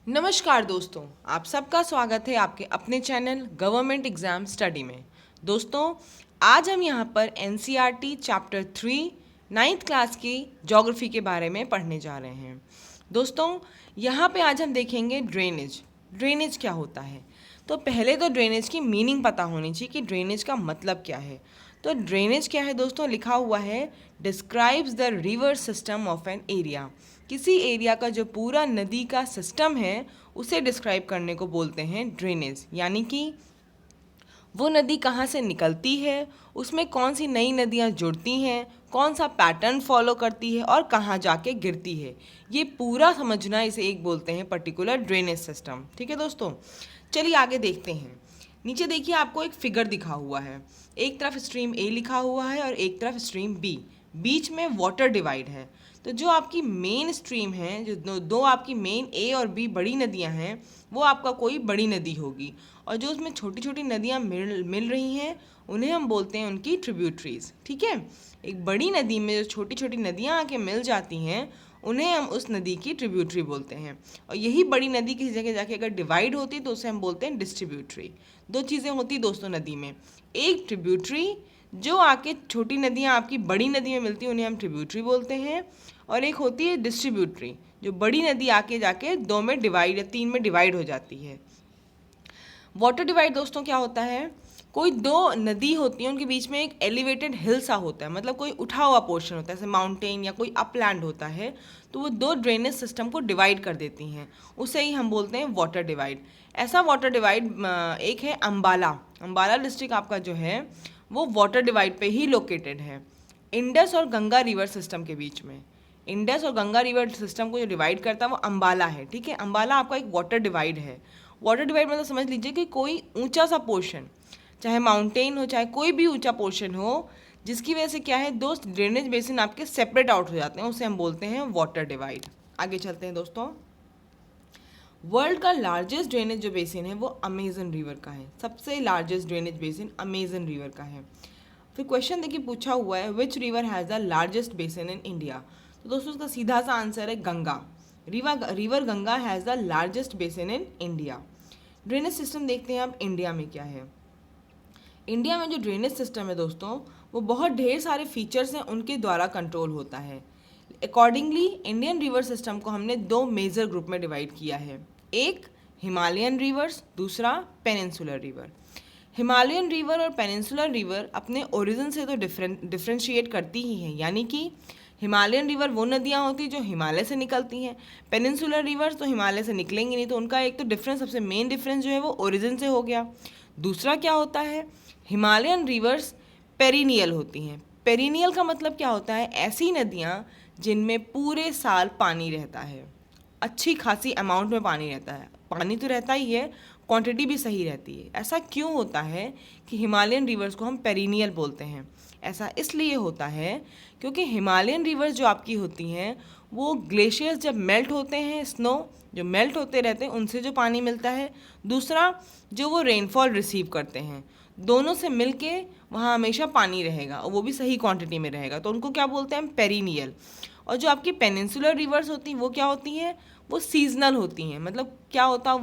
नमस्कार दोस्तों, आप सबका स्वागत है आपके अपने चैनल गवर्नमेंट एग्जाम स्टडी में। दोस्तों, आज हम यहाँ पर एनसीईआरटी चैप्टर 3 नाइन्थ क्लास की ज्योग्राफी के बारे में पढ़ने जा रहे हैं। दोस्तों, यहाँ पे आज हम देखेंगे ड्रेनेज। ड्रेनेज क्या होता है? तो पहले तो ड्रेनेज की मीनिंग पता होनी चाहिए कि ड्रेनेज का मतलब क्या है। तो ड्रेनेज क्या है दोस्तों? लिखा हुआ है describes the river system of an area. किसी एरिया का जो पूरा नदी का सिस्टम है उसे डिस्क्राइब करने को बोलते हैं ड्रेनेज। यानी कि वो नदी कहाँ से निकलती है, उसमें कौन सी नई नदियाँ जुड़ती हैं, कौन सा पैटर्न फॉलो करती है और कहाँ जाके गिरती है, ये पूरा समझना इसे एक बोलते हैं पर्टिकुलर ड्रेनेज सिस्टम। ठीक है दोस्तों, चलिए आगे देखते हैं। नीचे देखिए, आपको एक फिगर दिखा हुआ है। एक तरफ स्ट्रीम ए लिखा हुआ है और एक तरफ स्ट्रीम बी। बीच में वाटर डिवाइड है। तो जो आपकी मेन स्ट्रीम है, जो दो आपकी मेन ए और बी बड़ी नदियां हैं, वो आपका कोई बड़ी नदी होगी। और जो उसमें छोटी छोटी नदियां मिल रही हैं, उन्हें हम बोलते हैं उनकी ट्रिब्यूटरीज। ठीक है, एक बड़ी नदी में जो छोटी छोटी नदियां आके मिल जाती हैं, उन्हें हम उस नदी की ट्रिब्यूटरी बोलते हैं। और यही बड़ी नदी किसी जगह जाके अगर डिवाइड होती तो उसे हम बोलते हैं डिस्ट्रीब्यूटरी। दो चीज़ें होती दोस्तों नदी में, एक ट्रिब्यूटरी जो आके छोटी नदियाँ आपकी बड़ी नदी में मिलती हैं, उन्हें हम ट्रिब्यूटरी बोलते हैं। और एक होती है डिस्ट्रीब्यूटरी, जो बड़ी नदी आके जाके दो में डिवाइड या तीन में डिवाइड हो जाती है। वाटर डिवाइड दोस्तों क्या होता है? कोई दो नदी होती है, उनके बीच में एक एलिवेटेड हिल सा होता है, मतलब कोई उठा हुआ पोर्शन होता है, जैसे माउंटेन या कोई अपलैंड होता है, तो वो दो ड्रेनेज सिस्टम को डिवाइड कर देती हैं, उसे ही हम बोलते हैं वाटर डिवाइड। ऐसा वाटर डिवाइड एक है अम्बाला। अम्बाला डिस्ट्रिक्ट आपका जो है वो वाटर डिवाइड पे ही लोकेटेड है, इंडस और गंगा रिवर सिस्टम के बीच में। इंडस और गंगा रिवर सिस्टम को जो डिवाइड करता है वो अम्बाला है। ठीक है, अम्बाला आपका एक वाटर डिवाइड है। वाटर डिवाइड मतलब समझ लीजिए कि कोई ऊंचा सा पोर्शन, चाहे माउंटेन हो चाहे कोई भी ऊंचा पोर्शन हो, जिसकी वजह से क्या है दोस्त, ड्रेनेज बेसिन आपके सेपरेट आउट हो जाते हैं, उसे हम बोलते हैं वाटर डिवाइड। आगे चलते हैं दोस्तों। वर्ल्ड का लार्जेस्ट ड्रेनेज जो बेसिन है वो अमेजन रिवर का है। सबसे largest drainage basin Amazon river का है। फिर क्वेश्चन देखिए पूछा हुआ है, which river has the largest basin in India. तो दोस्तों उसका सीधा सा आंसर है Ganga. River Ganga has the largest basin in India. Drainage system देखते हैं अब इंडिया में क्या है। इंडिया में जो ड्रेनेज सिस्टम है दोस्तों, वो बहुत ढेर सारे फीचर्स हैं, उनके द्वारा कंट्रोल होता है। अकॉर्डिंगली इंडियन रिवर सिस्टम को हमने दो मेजर ग्रुप में डिवाइड किया है, एक हिमालयन रिवर्स, दूसरा पेनिनसुलर रिवर। हिमालयन रिवर और पेनिनसुलर रिवर अपने ओरिजिन से तो डिफ्रेंशिएट करती ही हैं, यानी कि हिमालयन रिवर वो नदियाँ होती जो हिमालय से निकलती हैं, पेनिनसुलर रिवर्स तो हिमालय से निकलेंगी नहीं, तो उनका एक तो डिफरेंस, सबसे मेन डिफरेंस जो है वो ओरिजिन से हो गया। दूसरा क्या होता है, हिमालयन रिवर्स पेरिनियल होती हैं। पेरिनियल का मतलब क्या होता है, ऐसी नदियाँ जिनमें पूरे साल पानी रहता है, अच्छी खासी अमाउंट में पानी रहता है। पानी तो रहता ही है, क्वांटिटी भी सही रहती है। ऐसा क्यों होता है कि हिमालयन रिवर्स को हम पेरिनियल बोलते हैं? ऐसा इसलिए होता है क्योंकि हिमालयन रिवर्स जो आपकी होती हैं वो ग्लेशियर्स जब मेल्ट होते हैं, स्नो जो मेल्ट होते रहते हैं, उनसे जो पानी मिलता है, दूसरा जो वो रेनफॉल रिसीव करते हैं, दोनों से मिलके वहाँ हमेशा पानी रहेगा और वो भी सही क्वांटिटी में रहेगा, तो उनको क्या बोलते हैं हम, पेरिनियल। और जो आपकी पेनिनसुलर रिवर्स होती हैं वो क्या होती हैं, वो सीजनल होती हैं। मतलब क्या होता है,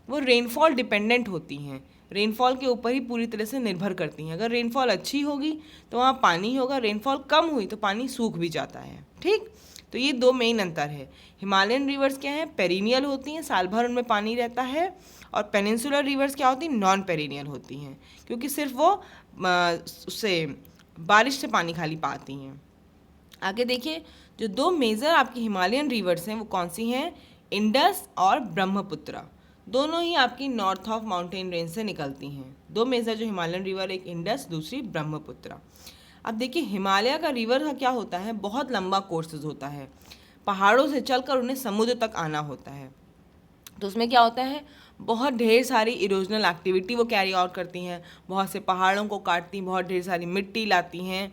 वो रेनफॉल डिपेंडेंट होती हैं, रेनफॉल के ऊपर ही पूरी तरह से निर्भर करती हैं। अगर रेनफॉल अच्छी होगी तो वहाँ पानी होगा, रेनफॉल कम हुई तो पानी सूख भी जाता है। ठीक, तो ये दो मेन अंतर है। हिमालयन रिवर्स क्या है, पेरिनियल होती हैं, साल भर उनमें पानी रहता है। और पेनिनसुलर रिवर्स क्या होती हैं, नॉन पेरिनियल होती हैं, क्योंकि सिर्फ वो उससे बारिश से पानी खाली पाती हैं। आगे देखिए, जो दो मेजर आपकी हिमालयन रिवर्स हैं वो कौन सी हैं, इंडस और ब्रह्मपुत्र। दोनों ही आपकी नॉर्थ ऑफ माउंटेन रेंज से निकलती हैं। दो मेजर जो हिमालयन रिवर, एक इंडस, दूसरी ब्रह्मपुत्र। अब देखिए, हिमालय का रिवर का क्या होता है, बहुत लंबा कोर्सेज होता है, पहाड़ों से चलकर उन्हें समुद्र तक आना होता है। तो उसमें क्या होता है, बहुत ढेर सारी इरोजनल एक्टिविटी वो कैरी आउट करती हैं, बहुत से पहाड़ों को काटती हैं, बहुत ढेर सारी मिट्टी लाती हैं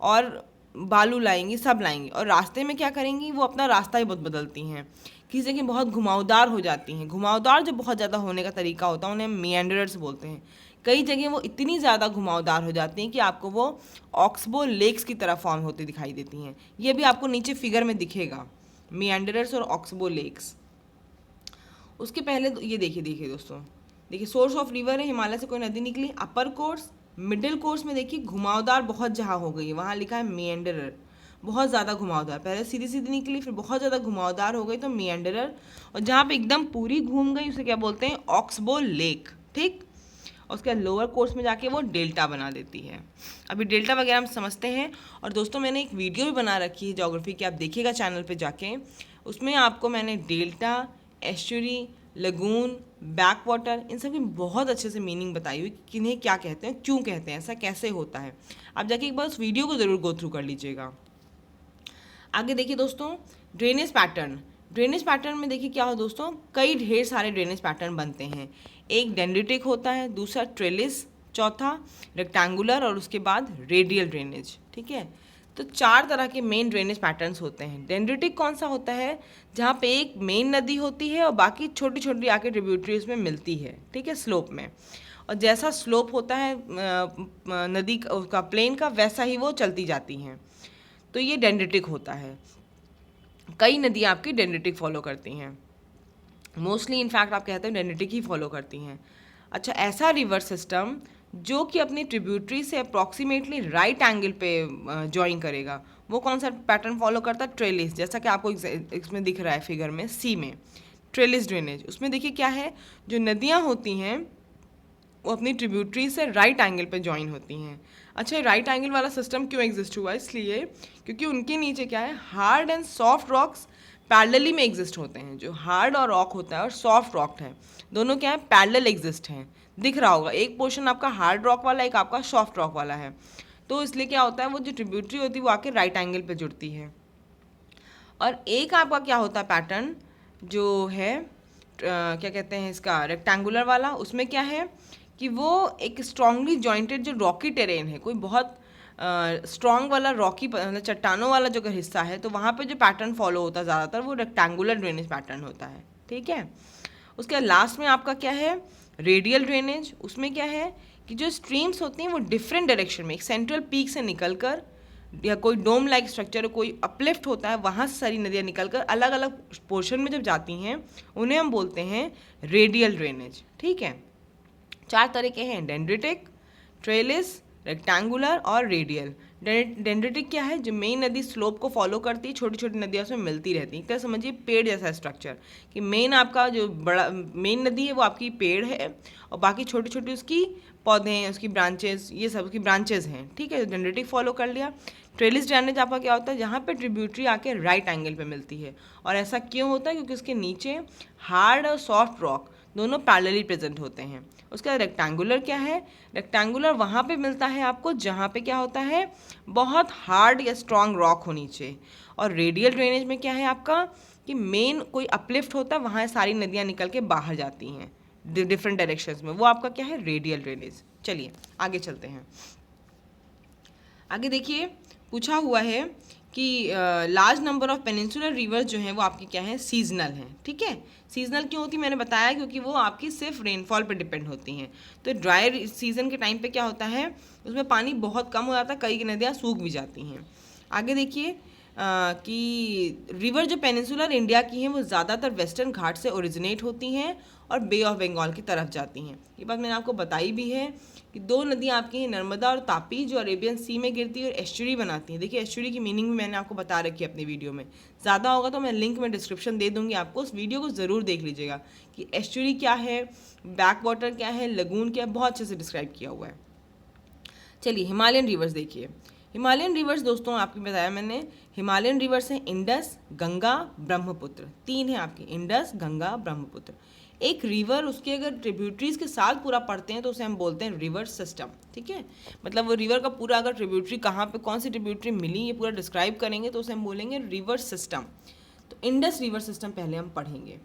और बालू लाएंगी, सब लाएंगी। और रास्ते में क्या करेंगी, वो अपना रास्ता ही बहुत बदलती हैं, किसी जगह बहुत घुमावदार हो जाती हैं। घुमावदार जो बहुत ज़्यादा होने का तरीका होता है उन्हें मिएंडरर्स बोलते हैं। कई जगह वो इतनी ज़्यादा घुमावदार हो जाती हैं कि आपको वो ऑक्सबो लेक्स की तरह फॉर्म होती दिखाई देती हैं। ये भी आपको नीचे फिगर में दिखेगा, मिएंडरर्स और ऑक्सबो लेक्स। उसके पहले ये देखिए दोस्तों, देखिए सोर्स ऑफ रिवर है, हिमालय से कोई नदी निकली। अपर कोर्स, मिडिल कोर्स में देखिए घुमावदार बहुत जहाँ हो गई है, वहाँ लिखा है मिएंडरर, बहुत ज़्यादा घुमावदार। पहले सीधी सीधी निकली, फिर बहुत ज़्यादा घुमावदार हो गई तो मिएंडरर। और जहाँ पे एकदम पूरी घूम गई उसे क्या बोलते हैं, ऑक्सबो लेक। ठीक, और उसके बाद लोअर कोर्स में जाके वो डेल्टा बना देती है। अभी डेल्टा वगैरह हम समझते हैं। और दोस्तों मैंने एक वीडियो भी बना रखी है ज्योग्राफी की, आप देखिएगा चैनल पे जाके, उसमें आपको मैंने delta, estuary, lagoon, back water, इन सब की बहुत अच्छे से मीनिंग बताई हुई कि किन्हें क्या कहते हैं, क्यों कहते हैं, ऐसा कैसे होता है। आप जाके एक बार उस वीडियो को ज़रूर गो थ्रू कर लीजिएगा। आगे देखिए दोस्तों, ड्रेनेज पैटर्न। ड्रेनेज पैटर्न में देखिए क्या हो दोस्तों, कई ढेर सारे ड्रेनेज पैटर्न बनते हैं। एक डेंड्रिटिक होता है, दूसरा ट्रेलिस, चौथा रेक्टेंगुलर और उसके बाद रेडियल ड्रेनेज। ठीक है, तो 4 तरह के मेन ड्रेनेज पैटर्न्स होते हैं। डेंड्रिटिक कौन सा होता है, जहाँ पे एक मेन नदी होती है और बाकी छोटी छोटी आके ट्रिब्यूटरीज में मिलती है। ठीक है, स्लोप में, और जैसा स्लोप होता है नदी का प्लेन का, वैसा ही वो चलती जाती हैं। तो ये डेंड्रिटिक होता है। कई नदियाँ आपकी डेंड्रिटिक फॉलो करती हैं, मोस्टली इनफैक्ट आप कहते हैं डेंड्रिटिक ही फॉलो करती हैं। अच्छा, ऐसा रिवर सिस्टम जो कि अपनी ट्रिब्यूटरी से अप्रॉक्सीमेटली राइट एंगल पे ज्वाइन करेगा, वो कौन सा पैटर्न फॉलो करता है, ट्रेलिस। जैसा कि आपको इसमें दिख रहा है फिगर में, सी में ट्रेलिस ड्रेनेज। उसमें देखिए क्या है, जो नदियाँ होती हैं वो अपनी ट्रिब्यूटरी से राइट एंगल पे ज्वाइन होती हैं। अच्छा, राइट एंगल वाला सिस्टम क्यों एग्जिस्ट हुआ, इसलिए क्योंकि उनके नीचे क्या है, hard and soft rocks parallelly में एग्जिस्ट होते हैं। जो हार्ड और रॉक होता है और सॉफ्ट रॉक है, दोनों क्या है, पैरेलल एग्जिस्ट हैं। दिख रहा होगा, एक पोर्शन आपका हार्ड रॉक वाला, एक आपका सॉफ्ट रॉक वाला है। तो इसलिए क्या होता है, वो जो ट्रिब्यूटरी होती है वो आके राइट एंगल पे जुड़ती है। और एक आपका क्या होता है पैटर्न, जो है क्या कहते हैं इसका, रेक्टेंगुलर वाला। उसमें क्या है कि वो एक स्ट्रांगली जॉइंटेड जो रॉकी टेरेन है, कोई बहुत स्ट्रॉन्ग वाला रॉकी चट्टानों वाला जो हिस्सा है, तो वहाँ पे जो पैटर्न फॉलो होता है ज़्यादातर वो रेक्टेंगुलर ड्रेनेज पैटर्न होता है। ठीक है, उसके लास्ट में आपका क्या है, रेडियल ड्रेनेज। उसमें क्या है कि जो स्ट्रीम्स होती हैं वो डिफरेंट डायरेक्शन में, एक सेंट्रल पीक से निकलकर, या कोई डोम लाइक स्ट्रक्चर, कोई अपलिफ्ट होता है, वहाँ से सारी नदियाँ निकलकर अलग अलग पोर्शन में जब जाती हैं, उन्हें हम बोलते हैं रेडियल ड्रेनेज। ठीक है, 4 तरीके हैं, डेंड्रिटिक, ट्रेलिस, रेक्टेंगुलर और रेडियल। डेंड्रिटिक क्या है, जो मेन नदी स्लोप को फॉलो करती है, छोटी छोटी नदियाँ उसमें मिलती रहती हैं। एक तरह समझिए पेड़ जैसा स्ट्रक्चर, कि मेन आपका जो बड़ा मेन नदी है वो आपकी पेड़ है, और बाकी छोटी छोटी उसकी पौधे हैं, उसकी ब्रांचेस, ये सब उसकी ब्रांचेस हैं। ठीक है, डेंड्रिटिक फॉलो कर लिया। ट्रेलिस ड्रेनेज आपका क्या होता है, जहाँ पे ट्रिब्यूटरी आके राइट एंगल पे मिलती है। और ऐसा क्यों होता है, क्योंकि उसके नीचे हार्ड और सॉफ्ट रॉक दोनों पैरेलली प्रेजेंट होते हैं। उसके बाद रेक्टेंगुलर क्या है, रेक्टेंगुलर वहाँ पे मिलता है आपको जहाँ पे क्या होता है, बहुत हार्ड या स्ट्रॉन्ग रॉक हो नीचे। और रेडियल ड्रेनेज में क्या है आपका, कि मेन कोई अपलिफ्ट होता है, वहाँ सारी नदियाँ निकल के बाहर जाती हैं डिफरेंट डायरेक्शंस में, वो आपका क्या है, रेडियल ड्रेनेज। चलिए आगे चलते हैं। आगे देखिए, पूछा हुआ है कि large number of peninsular reverse जो हैं वो आपकी क्या है, सीजनल हैं। ठीक है, सीजनल क्यों होती है, मैंने बताया क्योंकि वो आपकी सिर्फ रेनफॉल पर डिपेंड होती हैं। तो ड्राई सीजन के टाइम पे क्या होता है, उसमें पानी बहुत कम हो जाता है, कई नदियाँ सूख भी जाती हैं। आगे देखिए कि रिवर जो पेनिनसुलर इंडिया की हैं वो ज़्यादातर वेस्टर्न घाट से ओरिजिनेट होती हैं और बे ऑफ बंगाल की तरफ जाती हैं। ये बात मैंने आपको बताई भी है कि 2 नदियाँ आपकी हैं, नर्मदा और तापी, जो अरेबियन सी में गिरती है और एस्चुरी बनाती हैं। देखिए एस्चुरी की मीनिंग भी मैंने आपको बता रखी है अपनी वीडियो में, ज़्यादा होगा तो मैं लिंक में डिस्क्रिप्शन दे दूँगी आपको, उस वीडियो को ज़रूर देख लीजिएगा कि एस्चुरी क्या है, बैक वाटर क्या है, लगून क्या है, बहुत अच्छे से डिस्क्राइब किया हुआ है। चलिए हिमालयन रिवर्स देखिए। हिमालयन रिवर्स दोस्तों आपको बताया मैंने, हिमालयन रिवर्स हैं इंडस, गंगा, ब्रह्मपुत्र। 3 है आपकी, इंडस, गंगा, ब्रह्मपुत्र। एक रिवर उसके अगर ट्रिब्यूटरीज के साथ पूरा पढ़ते हैं तो उसे हम बोलते हैं रिवर सिस्टम। ठीक है, मतलब वो रिवर का पूरा अगर ट्रिब्यूटरी कहाँ पे कौन सी ट्रिब्यूटरी मिली ये पूरा डिस्क्राइब करेंगे तो उसे हम बोलेंगे रिवर सिस्टम। तो इंडस रिवर सिस्टम पहले हम पढ़ेंगे।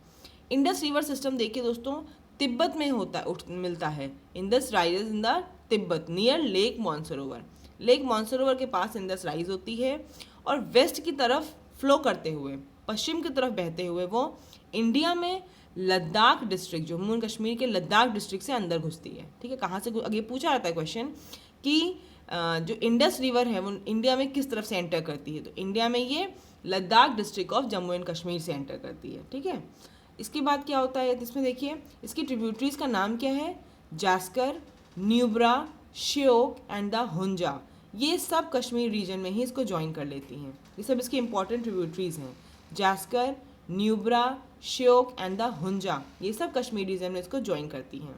इंडस रिवर सिस्टम देखिए दोस्तों, तिब्बत में होता है, मिलता है। Indus rises in the Tibet near lake Mansarovar. Lake Mansarovar के पास इंडस राइज होती है और वेस्ट की तरफ फ्लो करते हुए, पश्चिम की तरफ बहते हुए वो इंडिया में लद्दाख डिस्ट्रिक्ट, जम्मू एंड कश्मीर के लद्दाख डिस्ट्रिक्ट से अंदर घुसती है। ठीक है, कहाँ से, आगे पूछा जाता है क्वेश्चन कि जो इंडस रिवर है वो इंडिया में किस तरफ से एंटर करती है, तो इंडिया में ये Ladakh district of Jammu and Kashmir से एंटर करती है। ठीक है, इसके बाद क्या होता है इसमें देखिए, इसकी ट्रिब्यूटरीज का नाम क्या है, जास्कर, न्यूब्रा, श्योक एंड द हुंजा। ये सब कश्मीर रीजन में ही इसको ज्वाइन कर लेती हैं। ये सब इसकी इंपॉर्टेंट ट्रिब्यूटरीज हैं, जास्कर, न्यूब्रा, श्योक एंड द हुंजा, ये सब कश्मीर रीजन में इसको ज्वाइन करती हैं।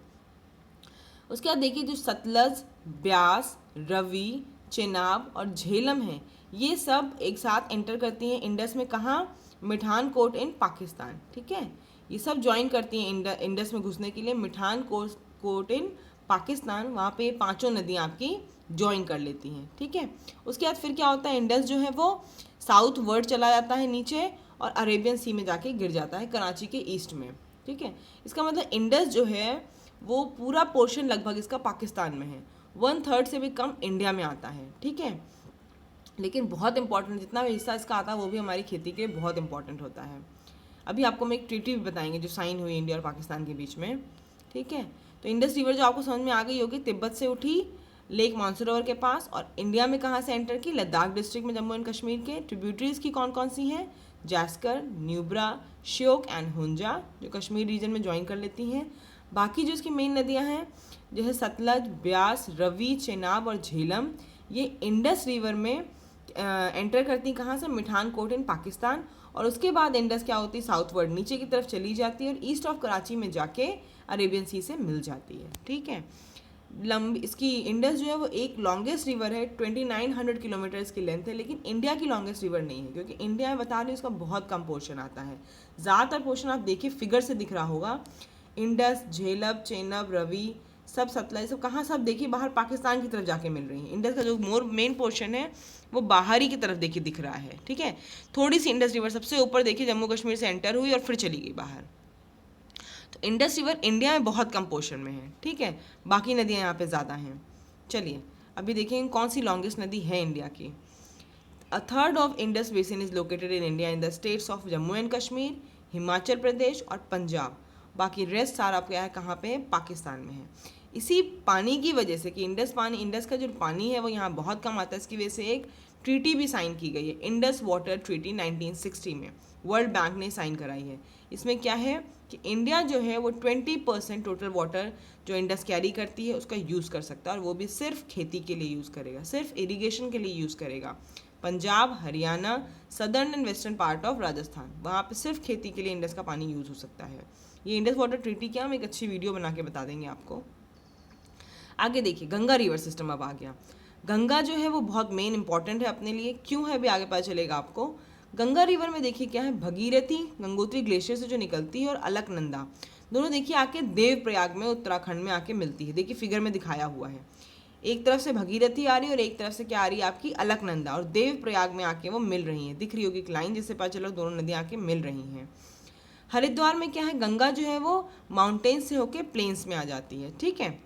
उसके बाद देखिए जो सतलज, ब्यास, रवि, चेनाब और झेलम है, ये सब एक साथ एंटर करती हैं इंडस में। कहाँ, मिठान कोट इन पाकिस्तान। ठीक है, ये सब ज्वाइन करती हैं इंडस में घुसने के लिए मिठान कोट इन पाकिस्तान। वहाँ पे पांचों नदियाँ आपकी ज्वाइन कर लेती हैं। ठीक है, उसके बाद फिर क्या होता है, इंडस जो है वो साउथ वर्ड चला जाता है नीचे और अरेबियन सी में जाके गिर जाता है कराची के ईस्ट में। ठीक है, इसका मतलब इंडस जो है वो पूरा पोर्शन लगभग इसका पाकिस्तान में है, 1/3 से भी कम इंडिया में आता है। ठीक है, लेकिन बहुत इंपॉर्टेंट, जितना भी हिस्सा इसका आता है वो भी हमारी खेती के लिए बहुत इंपॉर्टेंट होता है। अभी आपको हम एक ट्रीटी भी बताएंगे जो साइन हुई इंडिया और पाकिस्तान के बीच में। ठीक है, तो इंडस रिवर जो आपको समझ में आ गई होगी, तिब्बत से उठी लेक मानसरोवर के पास और इंडिया में कहाँ से एंटर की, लद्दाख डिस्ट्रिक्ट में, जम्मू एंड कश्मीर के। ट्रिब्यूटरीज की कौन कौन सी हैं, जास्कर, न्यूब्रा, श्योक एंड हुंजा, जो कश्मीर रीजन में ज्वाइन कर लेती हैं। बाकी जो इसकी मेन नदियाँ हैं जैसे सतलज, ब्यास, रवि, चेनाब और झेलम, ये इंडस रिवर में एंटर करती कहाँ से, मिठान कोट इन पाकिस्तान। और उसके बाद इंडस क्या होती है, साउथवर्ड नीचे की तरफ चली जाती है और ईस्ट ऑफ कराची में जाके अरेबियन सी से मिल जाती है। ठीक है, लंबी इसकी इंडस जो है वो एक लॉन्गेस्ट रिवर है, 2900 किलोमीटर इसकी लेंथ है, लेकिन इंडिया की लॉन्गेस्ट रिवर नहीं है, क्योंकि इंडिया में बता रही हूँ इसका बहुत कम पोर्शन आता है। ज़्यादातर पोर्शन आप देखिए फिगर से दिख रहा होगा, इंडस, झेलम, चेनाब, रवि, सब सतलज, सब कहाँ, सब देखिए बाहर पाकिस्तान की तरफ जाके मिल रही है। इंडस का जो मेन पोर्शन है वो बाहरी की तरफ देखिए दिख रहा है। ठीक है, थोड़ी सी इंडस रिवर सबसे ऊपर देखिए जम्मू कश्मीर से एंटर हुई और फिर चली गई बाहर। तो इंडस रिवर इंडिया में बहुत कम पोर्शन में है। ठीक है, बाकी नदियाँ यहाँ पे ज़्यादा हैं। चलिए अभी देखेंगे कौन सी लॉन्गेस्ट नदी है इंडिया की। A third of Indus basin is located in India in the states of Jammu and Kashmir, Himachal Pradesh और पंजाब। बाकी रेस्ट सारा क्या है, कहाँ पे है, पाकिस्तान में है। इसी पानी की वजह से कि इंडस का जो पानी है वो यहाँ बहुत कम आता है, इसकी वजह से एक ट्रीटी भी साइन की गई है, इंडस वाटर ट्रीटी 1960 में वर्ल्ड बैंक ने साइन कराई है। इसमें क्या है कि इंडिया जो है वो 20% टोटल वाटर जो इंडस कैरी करती है उसका यूज़ कर सकता है, और वो भी सिर्फ खेती के लिए यूज़ करेगा, सिर्फ इरिगेशन के लिए यूज़ करेगा। Punjab, Haryana, southern and western part of Rajasthan, वहाँ पे सिर्फ खेती के लिए इंडस का पानी यूज़ हो सकता है। ये इंडस वाटर ट्रीटी क्या, हम एक अच्छी वीडियो बना के बता देंगे आपको। आगे देखिए गंगा रिवर सिस्टम अब आ गया। गंगा जो है वो बहुत मेन इंपॉर्टेंट है अपने लिए, क्यों है भी आगे पता चलेगा आपको। गंगा रिवर में देखिए क्या है, भगीरथी गंगोत्री ग्लेशियर से जो निकलती है और अलकनंदा, दोनों देखिए आके देवप्रयाग में उत्तराखंड में आके मिलती है। देखिए फिगर में दिखाया हुआ है, एक तरफ से भगीरथी आ रही है और एक तरफ से क्या आ रही है आपकी अलकनंदा, और देवप्रयाग में आके वो मिल रही हैं। दिख रही होगी एक लाइन जिससे पता चलो दोनों नदियाँ आके मिल रही हैं। हरिद्वार में क्या है, गंगा जो है वो माउंटेन से होके प्लेन्स में आ जाती है। ठीक है,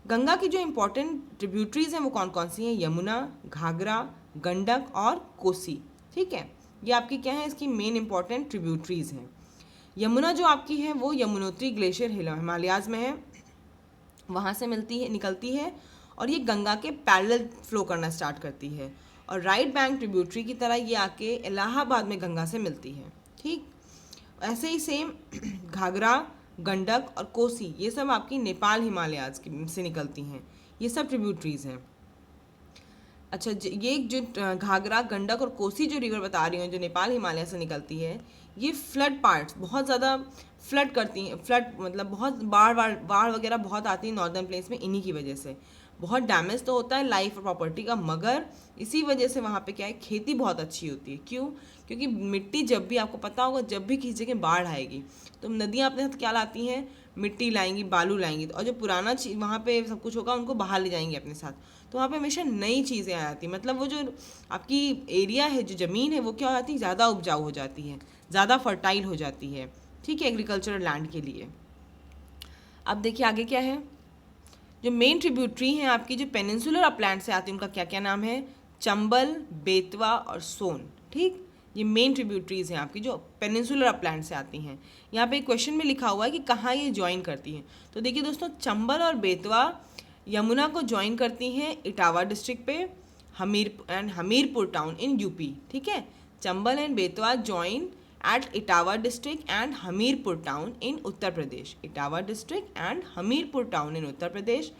गंगा की जो इंपॉर्टेंट ट्रिब्यूटरीज हैं वो कौन कौन सी हैं, यमुना, घाघरा, गंडक और कोसी। ठीक है, ये आपकी क्या है, इसकी मेन इंपॉर्टेंट ट्रिब्यूटरीज हैं। यमुना जो आपकी है वो यमुनोत्री ग्लेशियर हिमालयाज में है, वहाँ से निकलती है और ये गंगा के पैरेलल फ्लो करना स्टार्ट करती है, और राइट बैंक ट्रिब्यूटरी की तरह ये आके इलाहाबाद में गंगा से मिलती है। ठीक, ऐसे ही सेम घाघरा, गंडक और कोसी, ये सब आपकी नेपाल हिमालयाज से निकलती हैं, ये सब ट्रिब्यूटरीज हैं। अच्छा, ये जो घाघरा, गंडक और कोसी जो रिवर बता रही हूँ जो नेपाल हिमालय से निकलती है, ये फ्लड पार्ट्स बहुत ज़्यादा फ्लड करती हैं, फ्लड मतलब बहुत बाढ़ वगैरह बहुत आती है नॉर्दर्न प्लेन्स में, इन्हीं की वजह से बहुत डैमेज तो होता है लाइफ और प्रॉपर्टी का, मगर इसी वजह से वहाँ पे क्या है, खेती बहुत अच्छी होती है। क्यों, क्योंकि मिट्टी जब भी, आपको पता होगा जब भी किसी जगह बाढ़ आएगी तो नदियाँ अपने साथ क्या लाती हैं, मिट्टी लाएंगी, बालू लाएंगी, और जो पुराना चीज़ वहाँ पे सब कुछ होगा उनको बाहर ले जाएंगे अपने साथ, तो वहाँ पे हमेशा नई चीज़ें आ जाती हैं। मतलब वो जो आपकी एरिया है, जो ज़मीन है, वो क्या हो जाती है, ज़्यादा उपजाऊ हो जाती है, ज़्यादा फर्टाइल हो जाती है। ठीक है, एग्रीकल्चरल लैंड के लिए। अब देखिए आगे क्या है, जो मेन ट्रिब्यूटरी हैं आपकी जो पेनिनसुलर अपलैंड से आती है उनका क्या क्या नाम है, चंबल, बेतवा और सोन। ठीक, ये मेन ट्रिब्यूटरीज हैं आपकी जो पेनिनसुलर अपलैंड से आती हैं। यहाँ पे एक क्वेश्चन में लिखा हुआ है कि कहाँ ये ज्वाइन करती हैं। तो देखिए दोस्तों, चंबल और बेतवा यमुना को ज्वाइन करती हैं इटावा डिस्ट्रिक्ट पे, हमीरपुर टाउन इन यूपी। ठीक है, Chambal and Betwa join at Etawah district and Hamirpur town in Uttar Pradesh. Etawah district and Hamirpur town in Uttar Pradesh.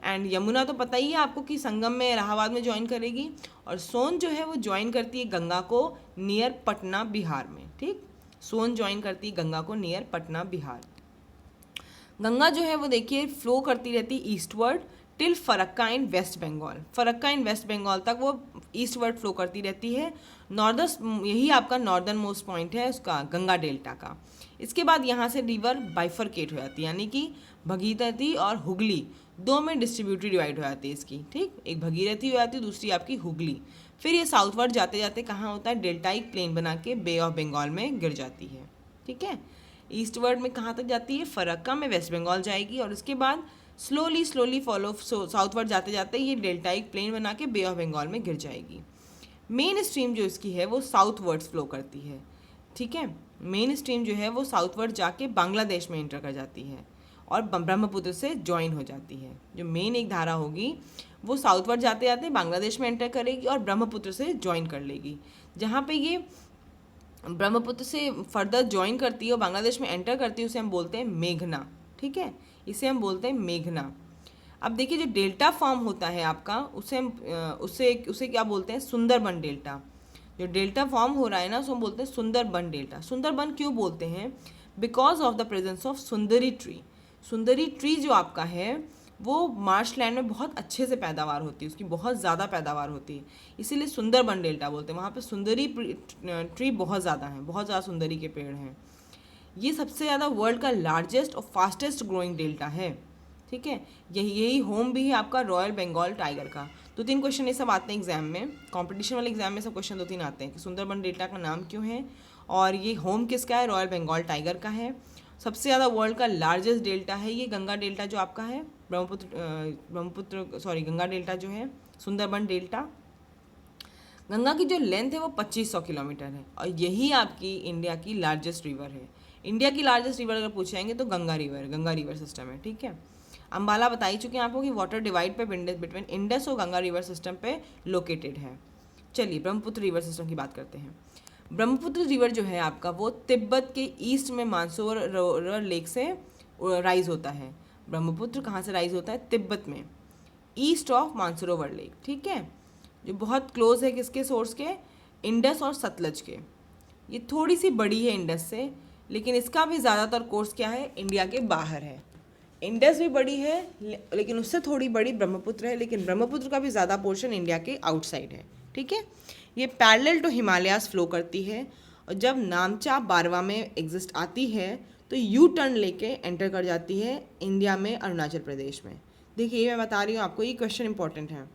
And Yamuna तो पता ही है आपको कि संगम में इलाहाबाद में ज्वाइन करेगी, और सोन जो है वो ज्वाइन करती है गंगा को नियर पटना बिहार में। ठीक, सोन ज्वाइन करती है गंगा को नियर पटना बिहार। गंगा जो है वो देखिए फ्लो करती रहती है ईस्टवर्ड टिल फरक्का इन वेस्ट बंगाल। फरक्का इन वेस्ट बंगाल तक वो ईस्टवर्ड फ्लो करती रहती है। नॉर्दर्न, यही आपका नॉर्दर्न मोस्ट पॉइंट है उसका गंगा डेल्टा का। इसके बाद यहाँ से रिवर बाइफरकेट हो जाती है, यानी कि भगीरथी और हुगली दो में डिस्ट्रीब्यूटरी डिवाइड हो जाती है इसकी। ठीक, एक भगीरथी हो जाती है, दूसरी आपकी हुगली। फिर ये साउथवर्ड जाते जाते कहाँ होता है, डेल्टाइक प्लेन बना के बे ऑफ बंगाल में गिर जाती है। ठीक है, ईस्टवर्ड में कहाँ तक जाती है, फरक्का में वेस्ट बंगाल जाएगी, और उसके बाद स्लोली फॉलो साउथवर्ड जाते जाते ये डेल्टाइक प्लेन बना के बे ऑफ बंगाल में गिर जाएगी। मेन स्ट्रीम जो इसकी है वो साउथवर्ड्स फ्लो करती है। ठीक है, मेन स्ट्रीम जो है वो साउथवर्ड जाके बांग्लादेश में एंटर कर जाती है और ब्रह्मपुत्र से ज्वाइन हो जाती है। जो मेन एक धारा होगी वो साउथवर्ड जाते जाते बांग्लादेश में एंटर करेगी और ब्रह्मपुत्र से ज्वाइन कर लेगी। जहाँ पे ये ब्रह्मपुत्र से फर्दर ज्वाइन करती है और बांग्लादेश में एंटर करती है उसे हम बोलते हैं मेघना। ठीक है, इसे हम बोलते हैं मेघना। अब देखिए जो डेल्टा फॉर्म होता है आपका उसे हम उसे क्या बोलते हैं, सुंदरबन डेल्टा। जो डेल्टा फॉर्म हो रहा है ना उसको हम बोलते हैं सुंदरबन डेल्टा। सुंदरबन क्यों बोलते हैं, because of the presence of Sundari tree. Sundari tree जो आपका है वो मार्श लैंड में बहुत अच्छे से पैदावार होती है, उसकी बहुत ज़्यादा पैदावार होती है, इसीलिए सुंदरबन डेल्टा बोलते हैं। वहाँ पे सुंदरी ट्री बहुत ज़्यादा हैं, बहुत ज़्यादा सुंदरी के पेड़ हैं। ये सबसे ज़्यादा वर्ल्ड का लार्जेस्ट और फास्टेस्ट ग्रोइंग डेल्टा है। ठीक है, यही होम भी है आपका रॉयल बंगाल टाइगर का। 2-3 क्वेश्चन ये सब आते हैं एग्जाम में, कंपटीशन वाले एग्जाम में सब क्वेश्चन 2-3 आते हैं कि सुंदरबन डेल्टा का नाम क्यों है और ये होम किसका है, रॉयल बंगाल टाइगर का है। सबसे ज़्यादा वर्ल्ड का लार्जेस्ट डेल्टा है ये गंगा डेल्टा जो आपका है, गंगा डेल्टा जो है सुंदरबन डेल्टा। गंगा की जो लेंथ है वो 2500 किलोमीटर है और यही आपकी इंडिया की लार्जेस्ट रिवर है। इंडिया की लार्जेस्ट रिवर अगर पूछेंगे तो गंगा रिवर सिस्टम है। ठीक है, अम्बाला बता ही चुके हैं आपको कि वाटर डिवाइड पे बिटवीन इंडस और गंगा रिवर सिस्टम पे लोकेटेड है। चलिए ब्रह्मपुत्र रिवर सिस्टम की बात करते हैं। ब्रह्मपुत्र रिवर जो है आपका वो तिब्बत के ईस्ट में मानसरोवर लेक से राइज होता है। ब्रह्मपुत्र कहाँ से राइज होता है, तिब्बत में, ईस्ट ऑफ मानसरोवर लेक। ठीक है, जो बहुत क्लोज है किसके सोर्स के, इंडस और सतलज के। ये थोड़ी सी बड़ी है इंडस से, लेकिन इसका भी ज़्यादातर कोर्स क्या है, इंडिया के बाहर है। इंडस भी बड़ी है लेकिन उससे थोड़ी बड़ी ब्रह्मपुत्र है, लेकिन ब्रह्मपुत्र का भी ज़्यादा पोर्शन इंडिया के आउटसाइड है। ठीक है, ये पैरेलल टू हिमालयाज फ्लो करती है और जब नामचा बारवा में एग्जिस्ट आती है तो यू टर्न लेके एंटर कर जाती है इंडिया में अरुणाचल प्रदेश में। देखिए मैं बता रही हूँ आपको, ये क्वेश्चन इंपॉर्टेंट है।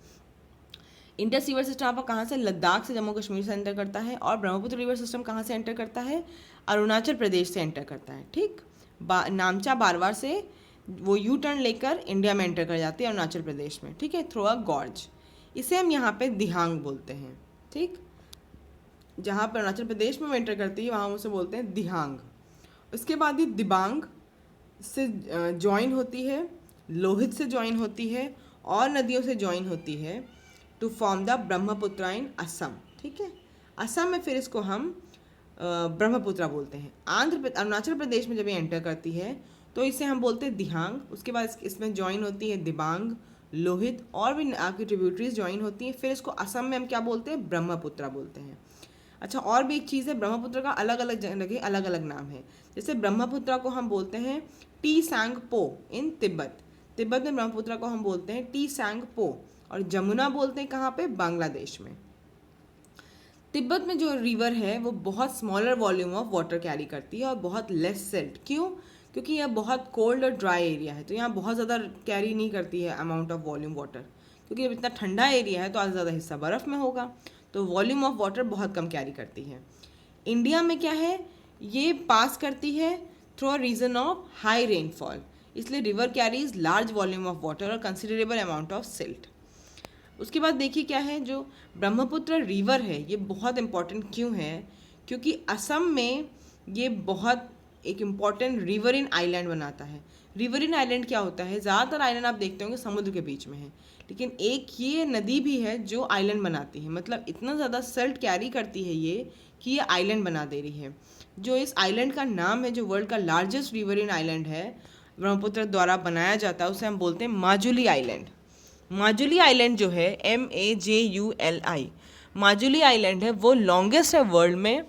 इंडस रिवर सिस्टम आपका कहाँ से, लद्दाख से, जम्मू कश्मीर से एंटर करता है, और ब्रह्मपुत्र रिवर सिस्टम कहाँ से एंटर करता है, अरुणाचल प्रदेश से एंटर करता है। ठीक, नामचा बारवा से वो यू टर्न लेकर इंडिया में एंटर कर जाती है अरुणाचल प्रदेश में। ठीक है, थ्रू अ गॉर्ज। इसे हम यहाँ पे दिहांग बोलते हैं। ठीक, जहाँ पर अरुणाचल प्रदेश में एंटर करती है वहाँ उसे बोलते हैं दिहांग। उसके बाद ये दिबांग से ज्वाइन होती है, लोहित से ज्वाइन होती है और नदियों से ज्वाइन होती है टू फॉर्म द ब्रह्मपुत्र इन असम। ठीक है, असम में फिर इसको हम ब्रह्मपुत्र बोलते हैं। अरुणाचल प्रदेश में जब ये एंटर करती है तो इसे हम बोलते हैं दिहांग। उसके बाद इसमें ज्वाइन होती है दिबांग, लोहित और भी आपकी ट्रिब्यूटरीज ज्वाइन होती हैं। फिर इसको असम में हम क्या बोलते हैं, ब्रह्मपुत्र बोलते हैं। अच्छा, और भी एक चीज़ है, ब्रह्मपुत्र का अलग अलग जगह अलग अलग नाम है। जैसे ब्रह्मपुत्र को हम बोलते हैं टी सांग पो इन तिब्बत। तिब्बत में ब्रह्मपुत्र को हम बोलते हैं टी सांग पो, और जमुना बोलते हैं कहाँ पे, बांग्लादेश में। तिब्बत में जो रिवर है वो बहुत smaller volume of water carry करती है और बहुत लेस सिल्ट। क्यों, क्योंकि यह बहुत कोल्ड और ड्राई एरिया है, तो यहाँ बहुत ज़्यादा कैरी नहीं करती है अमाउंट ऑफ वॉल्यूम वाटर, क्योंकि जब इतना ठंडा एरिया है तो आज ज़्यादा हिस्सा बर्फ़ में होगा, तो वॉल्यूम ऑफ वाटर बहुत कम कैरी करती है। इंडिया में क्या है, ये पास करती है through a region of high rainfall, इसलिए river carries large volume of water और कंसिडरेबल अमाउंट ऑफ सिल्ट। उसके बाद देखिए क्या है, जो ब्रह्मपुत्र रिवर है ये बहुत इंपॉर्टेंट क्यों है, क्योंकि असम में ये बहुत एक इम्पॉर्टेंट रिवरिन आइलैंड बनाता है। रिवरिन आइलैंड क्या होता है, ज़्यादातर आइलैंड आप देखते होंगे समुद्र के बीच में है, लेकिन एक ये नदी भी है जो आइलैंड बनाती है, मतलब इतना ज़्यादा सल्ट कैरी करती है ये कि ये आइलैंड बना दे रही है। जो इस आइलैंड का नाम है, जो वर्ल्ड का लार्जेस्ट रिवरिन आइलैंड है, ब्रह्मपुत्र द्वारा बनाया जाता है, उसे हम बोलते हैं माजुली आइलैंड। माजुली आइलैंड जो है MAJULI, माजुली आइलैंड है, वो लॉन्गेस्ट है वर्ल्ड में,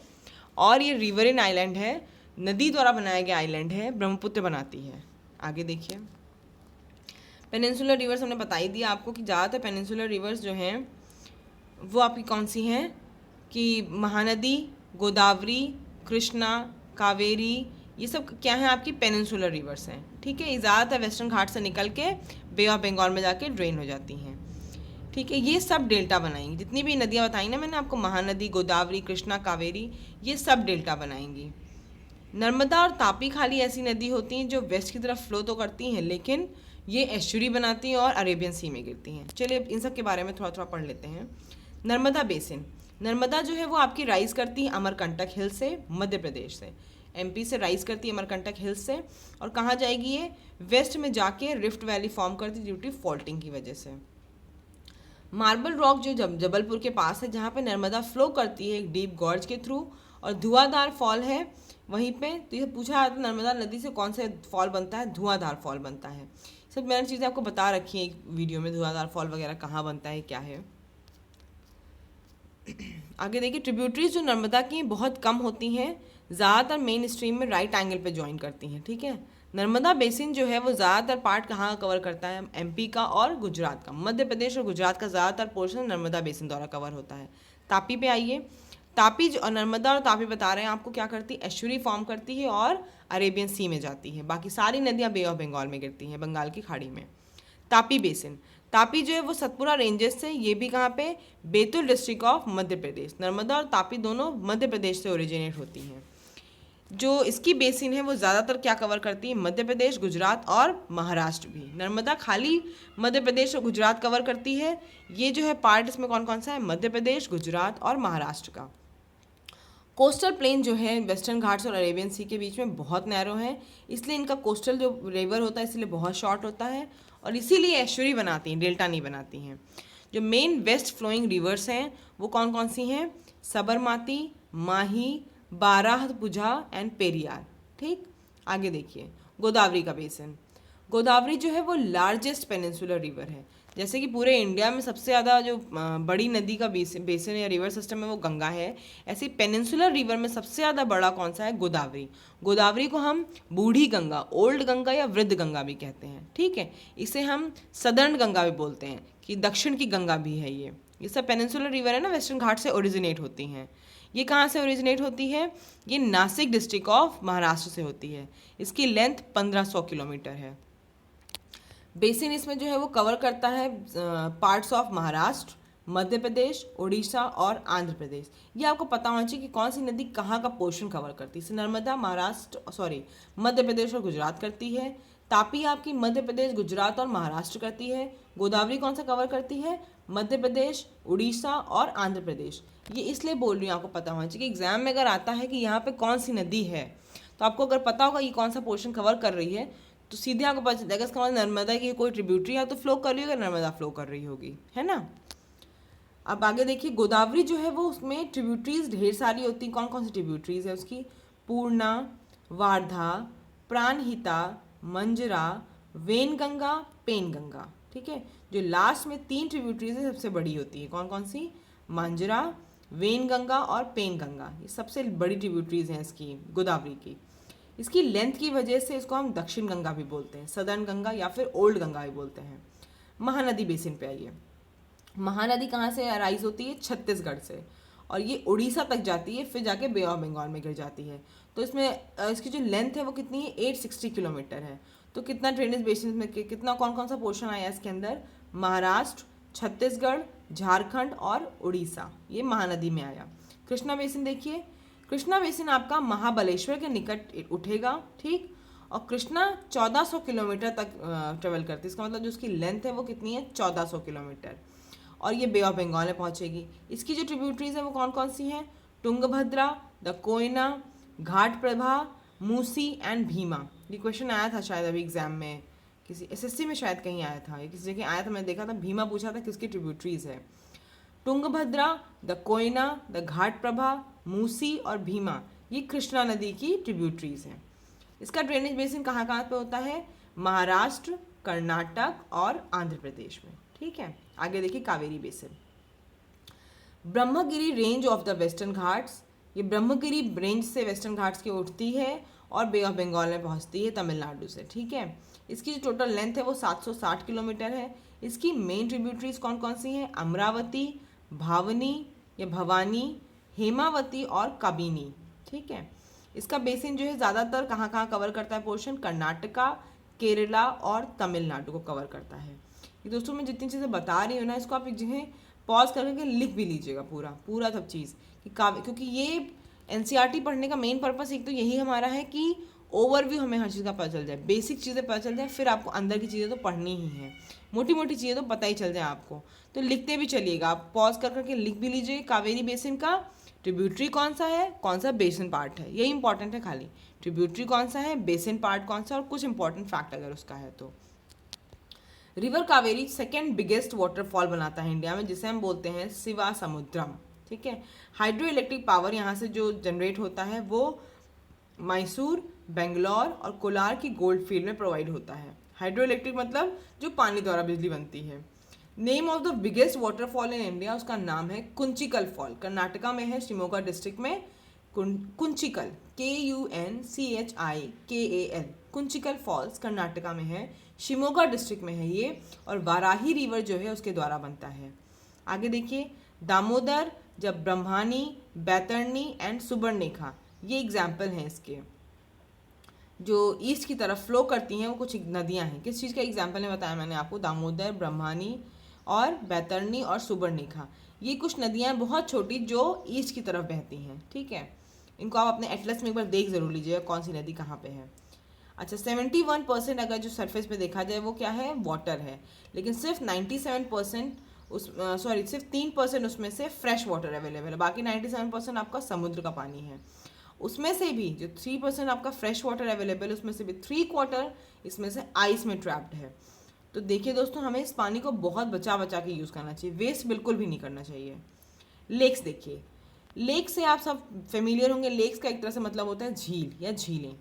और ये रिवरिन आइलैंड है, नदी द्वारा बनाया गया आइलैंड है, ब्रह्मपुत्र बनाती है। आगे देखिए, पेनिनसुलर रिवर्स हमने बता ही दिया आपको कि ज़्यादातर पेनिनसुलर रिवर्स जो हैं वो आपकी कौन सी हैं, कि महानदी, गोदावरी, कृष्णा, कावेरी, ये सब क्या हैं, आपकी पेनिनसुलर रिवर्स हैं। ठीक है, ये ज़्यादातर वेस्टर्न घाट से निकल के बे ऑफ बंगाल में जाके ड्रेन हो जाती हैं। ठीक है, ये सब डेल्टा बनाएंगी, जितनी भी नदियाँ बताई ना मैंने आपको, महानदी, गोदावरी, कृष्णा, कावेरी, ये सब डेल्टा बनाएंगी। नर्मदा और तापी खाली ऐसी नदी होती हैं जो वेस्ट की तरफ फ्लो तो करती हैं, लेकिन ये एस्चुरी बनाती हैं और अरेबियन सी में गिरती हैं। चलिए इन सब के बारे में थोड़ा थोड़ा पढ़ लेते हैं। नर्मदा बेसिन, नर्मदा जो है वो आपकी राइज करती है अमरकंटक हिल से, मध्य प्रदेश से। MP से राइज करती है अमरकंटक हिल्स से, और कहाँ जाएगी ये, वेस्ट में जाके रिफ्ट वैली फॉर्म करती है ड्यू टू फॉल्टिंग की वजह से। मार्बल रॉक जो जबलपुर के पास है, जहाँ पे नर्मदा फ्लो करती है एक डीप गॉर्ज के थ्रू, और धुआंधार फॉल है वहीं पे। तो ये पूछा जाता है नर्मदा नदी से कौन से फॉल बनता है, धुआंधार फॉल बनता है। सब मैंने चीज़ें आपको बता रखी हैं एक वीडियो में, धुआंधार फॉल वगैरह कहाँ बनता है, क्या है। आगे देखिए, ट्रिब्यूटरीज जो नर्मदा की बहुत कम होती हैं, ज़्यादातर मेन स्ट्रीम में राइट एंगल पे ज्वाइन करती हैं। ठीक है, नर्मदा बेसिन जो है वो ज़्यादातर पार्ट कहाँ कवर करता है, MP का और गुजरात का। मध्य प्रदेश और गुजरात का ज़्यादातर पोर्शन नर्मदा बेसिन द्वारा कवर होता है। तापी पे आइए, तापी जो नर्मदा और तापी बता रहे हैं आपको क्या करती है, एस्चुरी फॉर्म करती है और अरेबियन सी में जाती है। बाकी सारी नदियाँ बे ऑफ बंगाल में गिरती हैं, बंगाल की खाड़ी में। तापी बेसिन, तापी जो है वो सतपुरा रेंजेस से, ये भी कहाँ पे, बैतूल डिस्ट्रिक्ट ऑफ मध्य प्रदेश। नर्मदा और तापी दोनों मध्य प्रदेश से ओरिजिनेट होती हैं। जो इसकी बेसिन है वो ज़्यादातर क्या कवर करती है, मध्य प्रदेश, गुजरात और महाराष्ट्र भी। नर्मदा खाली मध्य प्रदेश और गुजरात कवर करती है। ये जो है पार्ट इसमें कौन कौन सा है, मध्य प्रदेश, गुजरात और महाराष्ट्र का। कोस्टल प्लेन जो है वेस्टर्न घाट्स और अरेबियन सी के बीच में बहुत नैरो है, इसलिए इनका कोस्टल जो रिवर होता है इसलिए बहुत शॉर्ट होता है, और इसीलिए एस्चुरी बनाती हैं, डेल्टा नहीं बनाती हैं। जो मेन वेस्ट फ्लोइंग रिवर्स हैं वो कौन कौन सी हैं, सबरमाती, माही, बाराहपुझा एंड पेरियार। ठीक, आगे देखिए, गोदावरी का बेसिन, गोदावरी जो है वो लार्जेस्ट पेनिनसुलर रिवर है। जैसे कि पूरे इंडिया में सबसे ज़्यादा जो बड़ी नदी का बेसिन या रिवर सिस्टम है वो गंगा है, ऐसी पेनिनसुलर रिवर में सबसे ज़्यादा बड़ा कौन सा है, गोदावरी। गोदावरी को हम बूढ़ी गंगा, ओल्ड गंगा या वृद्ध गंगा भी कहते हैं। ठीक है, इसे हम सदर्न गंगा भी बोलते हैं, कि दक्षिण की गंगा भी है ये सब पेनिनसुलर रिवर है ना, वेस्टर्न घाट से ओरिजिनेट होती हैं। ये कहाँ से ओरिजिनेट होती है, ये नासिक डिस्ट्रिक्ट ऑफ महाराष्ट्र से होती है। इसकी लेंथ 1500 किलोमीटर है। बेसिन इसमें जो है वो कवर करता है पार्ट्स ऑफ महाराष्ट्र, मध्य प्रदेश, उड़ीसा और आंध्र प्रदेश। ये आपको पता होना चाहिए कि कौन सी नदी कहाँ का पोर्शन कवर करती है। नर्मदा मध्य प्रदेश और गुजरात करती है। तापी आपकी मध्य प्रदेश, गुजरात और महाराष्ट्र करती है। गोदावरी कौन सा कवर करती है, मध्य प्रदेश, उड़ीसा और आंध्र प्रदेश। ये इसलिए बोल रही हूँ, आपको पता होना चाहिए कि एग्जाम में अगर आता है कि यहाँ पे कौन सी नदी है, तो आपको अगर पता होगा ये कौन सा पोर्शन कवर कर रही है, तो सीधे आपको पता चल जाएगा इसका मतलब नर्मदा की कोई ट्रिब्यूटरी या तो फ्लो कर रही होगी, नर्मदा फ्लो कर रही होगी, है ना। अब आगे देखिए, गोदावरी जो है वो उसमें ट्रिब्यूटरीज ढेर सारी होती हैं। कौन कौन सी ट्रिब्यूटरीज है उसकी, पूर्णा, वार्धा, प्राणहिता, मंजरा, वेनगंगा, पेनगंगा। ठीक है, जो लास्ट में 3 ट्रिब्यूटरीज है सबसे बड़ी होती है, कौन कौन सी, मंजरा, वेनगंगा और पेनगंगा। ये सबसे बड़ी ट्रिब्यूटरीज हैं इसकी, गोदावरी की। इसकी लेंथ की वजह से इसको हम दक्षिण गंगा भी बोलते हैं, सदर्न गंगा या फिर ओल्ड गंगा भी बोलते हैं। महानदी बेसिन पे आइए, महानदी कहाँ से अराइज होती है, छत्तीसगढ़ से, और ये उड़ीसा तक जाती है, फिर जाके बे ऑफ बंगाल में गिर जाती है। तो इसमें इसकी जो लेंथ है वो कितनी है, 860 किलोमीटर है। तो कितना ड्रेनेज बेसिन में कितना कौन कौन सा पोर्शन आया इसके अंदर, महाराष्ट्र, छत्तीसगढ़, झारखंड और उड़ीसा, ये महानदी में आया। कृष्णा बेसिन देखिए, कृष्णा बेसिन आपका महाबलेश्वर के निकट उठेगा। ठीक, और कृष्णा 1400 किलोमीटर तक ट्रेवल करती है। इसका मतलब जो उसकी लेंथ है वो कितनी है, 1400 किलोमीटर, और ये बे ऑफ बंगाल में पहुंचेगी। इसकी जो ट्रिब्यूटरीज है वो कौन कौन सी हैं, Tungabhadra, the Koyna, Ghat Prabha, Musi and Bhima. ये क्वेश्चन आया था शायद अभी एग्जाम में, किसी SSC में शायद कहीं आया था, ये किसी जगह आया था, मैंने देखा था। भीमा पूछा था किसकी ट्रिब्यूटरीज है, तुंगभद्रा, द कोयना, द घाट प्रभा, मूसी और भीमा, ये कृष्णा नदी की ट्रिब्यूटरीज हैं। इसका ड्रेनेज बेसिन कहाँ कहाँ पे होता है? महाराष्ट्र, कर्नाटक और आंध्र प्रदेश में। ठीक है, आगे देखिए Kaveri basin. Brahmagiri range of the western Ghats, ये ब्रह्मगिरी रेंज से वेस्टर्न घाट्स की उठती है और बे ऑफ बंगाल में पहुंचती है तमिलनाडु से। ठीक है, इसकी जो टोटल लेंथ है वो 760 किलोमीटर है। इसकी मेन ट्रिब्यूटरीज कौन कौन सी हैं? अमरावती, भावनी या भवानी, हेमावती और कबिनी। ठीक है, इसका बेसिन जो है ज़्यादातर कहाँ कहाँ कवर करता है पोर्शन? कर्नाटका, केरला और तमिलनाडु को कवर करता है। ये दोस्तों मैं जितनी चीज़ें बता रही हूँ ना, इसको आप जो है पॉज करके लिख भी लीजिएगा पूरा पूरा सब चीज़ कि क्योंकि ये एनसीईआरटी पढ़ने का मेन पर्पस एक तो यही हमारा है कि ओवरव्यू हमें हर चीज़ का पता चल जाए, बेसिक चीज़ें पता चल जाए, फिर आपको अंदर की चीज़ें तो पढ़नी ही है, मोटी मोटी चीज़ें तो पता ही चल जाए आपको। तो लिखते भी चलिएगा, आप पॉज कर करके लिख भी लीजिए कावेरी बेसिन का ट्रिब्यूटरी कौन सा है, कौन सा बेसिन पार्ट है, यही इंपॉर्टेंट है खाली। ट्रिब्यूटरी कौन सा है, बेसिन पार्ट कौन सा, और कुछ इंपॉर्टेंट फैक्ट अगर उसका है तो। River Kaveri second biggest waterfall बनाता है इंडिया में, जिसे हम बोलते हैं शिवा समुद्रम। ठीक है, हाइड्रो इलेक्ट्रिक पावर यहाँ से जो जनरेट होता है वो मैसूर, बेंगलोर और कोलार की गोल्ड फील्ड में प्रोवाइड होता है। हाइड्रो इलेक्ट्रिक मतलब जो पानी द्वारा बिजली बनती है। Name of the biggest waterfall in India, उसका नाम है कुंचिकल फॉल, कर्नाटका में है, शिमोगा डिस्ट्रिक्ट में। कुंचिकल, KUNCHIKAL, कुंचिकल फॉल्स कर्नाटका में है, शिमोगा डिस्ट्रिक्ट में है ये, और वाराही रिवर जो है उसके द्वारा बनता है। आगे देखिए दामोदर, जब ब्रह्मानी, बैतरणी एंड सुबर्णरेखा, ये एग्जाम्पल हैं इसके, जो ईस्ट की तरफ फ्लो करती हैं वो कुछ नदियां हैं। किस चीज़ का एग्जाम्पल है बताया मैंने आपको? दामोदर, ब्रह्मानी और बैतरणी और सुबर्णरेखा, ये कुछ नदियां बहुत छोटी जो ईस्ट की तरफ बहती हैं। ठीक है, इनको आप अपने एटलस में एक बार देख जरूर लीजिएगा कौन सी नदी कहाँ पे है। अच्छा, 71% अगर जो सरफेस पे देखा जाए वो क्या है? वाटर है, लेकिन सिर्फ 97% सिर्फ 3% उसमें से फ्रेश वाटर अवेलेबल है, बाकी 97% आपका समुद्र का पानी है। उसमें से भी जो 3% आपका फ्रेश वाटर अवेलेबल है, उसमें से भी 3/4 इसमें से आइस में ट्रैप्ड है। तो देखिए दोस्तों, हमें इस पानी को बहुत बचा बचा के यूज़ करना चाहिए, वेस्ट बिल्कुल भी नहीं करना चाहिए। लेक्स देखिए, लेक से आप सब फेमिलियर होंगे, लेक्स का एक तरह से मतलब होता है झील या झीलें।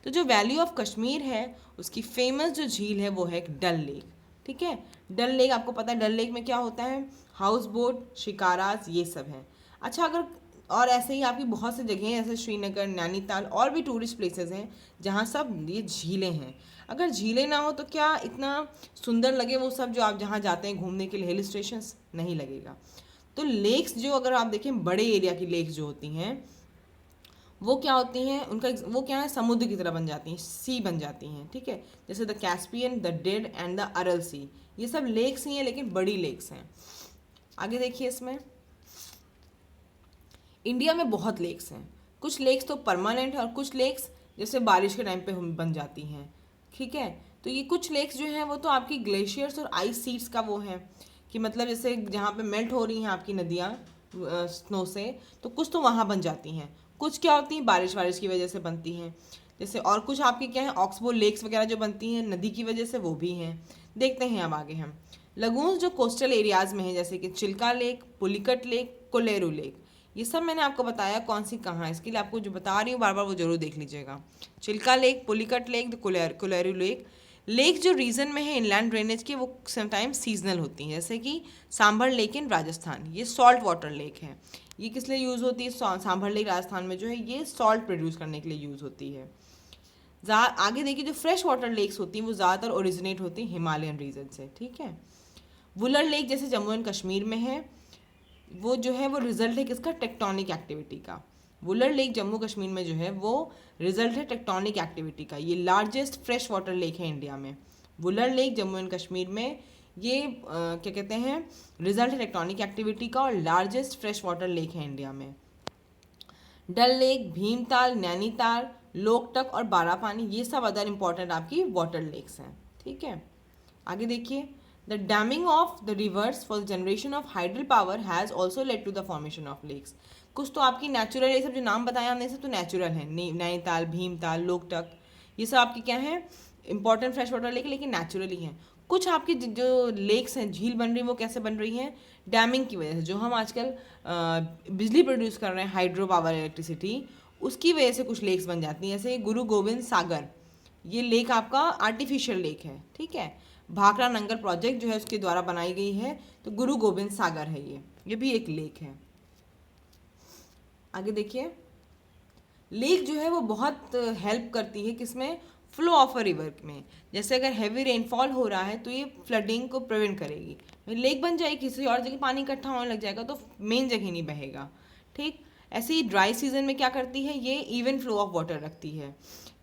तो जो वैली ऑफ कश्मीर है उसकी फेमस जो झील है वो है डल लेक। ठीक है, डल लेक आपको पता है डल लेक में क्या होता है? हाउस बोट, शिकाराज, ये सब है। अच्छा, अगर और ऐसे ही आपकी बहुत सी जगह हैं, जैसे श्रीनगर, नैनीताल और भी टूरिस्ट प्लेसेस हैं जहाँ सब ये झीलें हैं। अगर झीलें ना हो तो क्या इतना सुंदर लगे वो सब जो आप जहाँ जाते हैं घूमने के लिए, हिल स्टेशंस? नहीं लगेगा। तो लेक्स जो अगर आप देखें बड़े एरिया की लेक्स जो होती हैं वो क्या होती हैं, उनका वो क्या है? समुद्र की तरह बन जाती हैं, सी बन जाती हैं। ठीक है, जैसे the Caspian, the dead and the Aral sea, ये सब लेक्स ही हैं लेकिन बड़ी लेक्स हैं। आगे देखिए, इसमें इंडिया में बहुत लेक्स हैं, कुछ लेक्स तो परमानेंट है और कुछ लेक्स जैसे बारिश के टाइम पे बन जाती हैं। ठीक है, तो ये कुछ लेक्स जो हैं वो तो आपकी ग्लेशियर्स और आइस सीट्स का वो है कि मतलब जैसे जहाँ पे मेल्ट हो रही हैं आपकी नदियाँ स्नो से, तो कुछ तो वहाँ बन जाती हैं, कुछ क्या होती हैं बारिश वारिश की वजह से बनती हैं जैसे, और कुछ आपकी क्या है ऑक्सबो लेक्स वगैरह जो बनती हैं नदी की वजह से, वो भी हैं। देखते हैं अब आगे हम लगून्स जो कोस्टल एरियाज़ में हैं, जैसे कि Chilka lake, Pulicat lake, Kolleru lake, ये सब मैंने आपको बताया कौन सी कहाँ है। इसके लिए आपको जो बता रही हूँ बार बार वो जरूर देख लीजिएगा। Chilka lake, Pulicat lake, Kolleru lake. Lake जो रीजन में है इनलैंड ड्रेनेज की, वो समटाइम्स सीजनल होती हैं, जैसे कि सांभर लेक इन राजस्थान, ये सॉल्ट वाटर लेक है। ये किस लिए यूज़ होती है? सांभर लेक राजस्थान में जो है ये सॉल्ट प्रोड्यूस करने के लिए यूज़ होती है। आगे देखिए, जो फ्रेश वाटर लेक्स होती हैं वो ज़्यादातर ओरिजिनेट होती हैं हिमालयन रीजन से। ठीक है, वुलर लेक जैसे जम्मू एंड कश्मीर में है, वो जो है वो रिजल्ट है किसका? टेक्टोनिक एक्टिविटी का। वुलर लेक जम्मू कश्मीर में जो है वो रिजल्ट है टेक्टोनिक एक्टिविटी का। ये लार्जेस्ट फ्रेश वाटर लेक है इंडिया में। वुलर लेक जम्मू एंड कश्मीर में ये क्या कहते हैं? रिजल्ट है टेक्टोनिक एक्टिविटी का और लार्जेस्ट फ्रेश वाटर लेक है इंडिया में। डल लेक, भीमताल, नैनीताल, लोकटक और बारापानी, ये सब अदर इंपॉर्टेंट आपकी वाटर लेक्स हैं। ठीक है, आगे देखिए, the damming of the rivers for generation of hydel power has also led to the formation of lakes. कुछ तो आपकी नेचुरल, ये सब जो नाम बताया हमने सब तो नेचुरल है, नैनीताल, भीमताल, लोकटक, ये सब आपकी क्या है? इंपॉर्टेंट फ्रेश वाटर लेक, लेकिन नेचुरली हैं। कुछ आपकी जो लेक्स हैं, झील बन रही है, वो कैसे बन रही हैं? डैमिंग की वजह से। जो हम आजकल बिजली प्रोड्यूस कर रहे हैं, हाइड्रो पावर इलेक्ट्रिसिटी, उसकी वजह से कुछ लेक्स बन जाती हैं। जैसे गुरु गोविंद सागर, ये लेक आपका आर्टिफिशियल लेक है, ठीक है। भाखड़ा नंगर प्रोजेक्ट जो है उसके द्वारा बनाई गई है, तो गुरु गोविंद सागर है ये भी एक लेक है। आगे देखिए, लेक जो है वो बहुत हेल्प करती है किसमें, फ्लो ऑफ अ रिवर में। जैसे अगर हैवी रेनफॉल हो रहा है तो ये फ्लडिंग को प्रिवेंट करेगी। लेक बन जाएगी, किसी और जगह पानी इकट्ठा होने लग जाएगा तो मेन जगह नहीं बहेगा, ठीक। ऐसे ही ड्राई सीजन में क्या करती है, ये इवन फ्लो ऑफ वाटर रखती है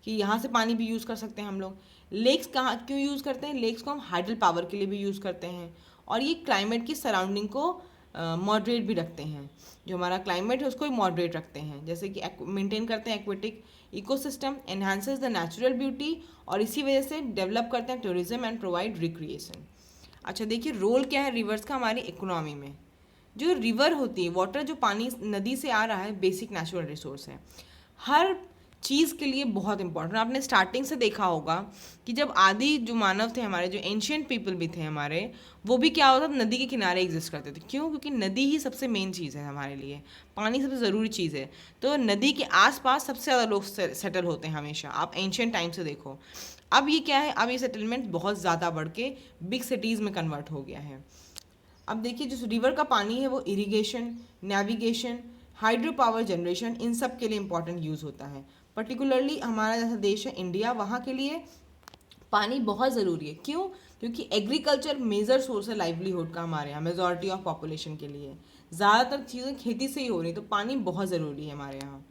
कि यहाँ से पानी भी यूज़ कर सकते हैं हम लोग। लेक्स कहाँ क्यों यूज़ करते हैं, लेक्स को हम हाइडल पावर के लिए भी यूज़ करते हैं, और ये क्लाइमेट की सराउंडिंग को मॉडरेट भी रखते हैं। जो हमारा क्लाइमेट है उसको भी मॉडरेट रखते हैं, जैसे कि मेंटेन करते हैं aquatic ecosystem, enhances the natural beauty, और इसी वजह से डेवलप करते हैं टूरिज्म एंड प्रोवाइड रिक्रिएशन। अच्छा देखिए, रोल क्या है रिवर्स का हमारी इकोनॉमी में। जो रिवर होती है, वाटर जो पानी नदी से आ रहा है, बेसिक नेचुरल रिसोर्स है, हर चीज़ के लिए बहुत इंपॉर्टेंट। आपने स्टार्टिंग से देखा होगा कि जब आदि जो मानव थे हमारे, जो एंशियंट पीपल भी थे हमारे, वो भी क्या होता था, नदी के किनारे एग्जिस्ट करते थे। क्यों? क्योंकि नदी ही सबसे मेन चीज़ है हमारे लिए, पानी सबसे ज़रूरी चीज़ है। तो नदी के आसपास सबसे ज़्यादा लोग सेटल होते हैं हमेशा, आप एंशियंट टाइम से देखो। अब ये क्या है, अब ये सेटलमेंट बहुत ज़्यादा बढ़ के बिग सिटीज़ में कन्वर्ट हो गया है। अब देखिए, जो रिवर का पानी है वो irrigation, navigation, hydro power generation, इन सब के लिए इंपॉर्टेंट यूज़ होता है। पर्टिकुलरली हमारा जैसा देश है इंडिया, वहाँ के लिए पानी बहुत ज़रूरी है। क्यों? क्योंकि एग्रीकल्चर मेजर सोर्स है लाइवलीहुड का हमारे यहाँ, मेजॉरिटी ऑफ पॉपुलेशन के लिए ज़्यादातर चीज़ें खेती से ही हो रही, तो पानी बहुत ज़रूरी है हमारे यहाँ।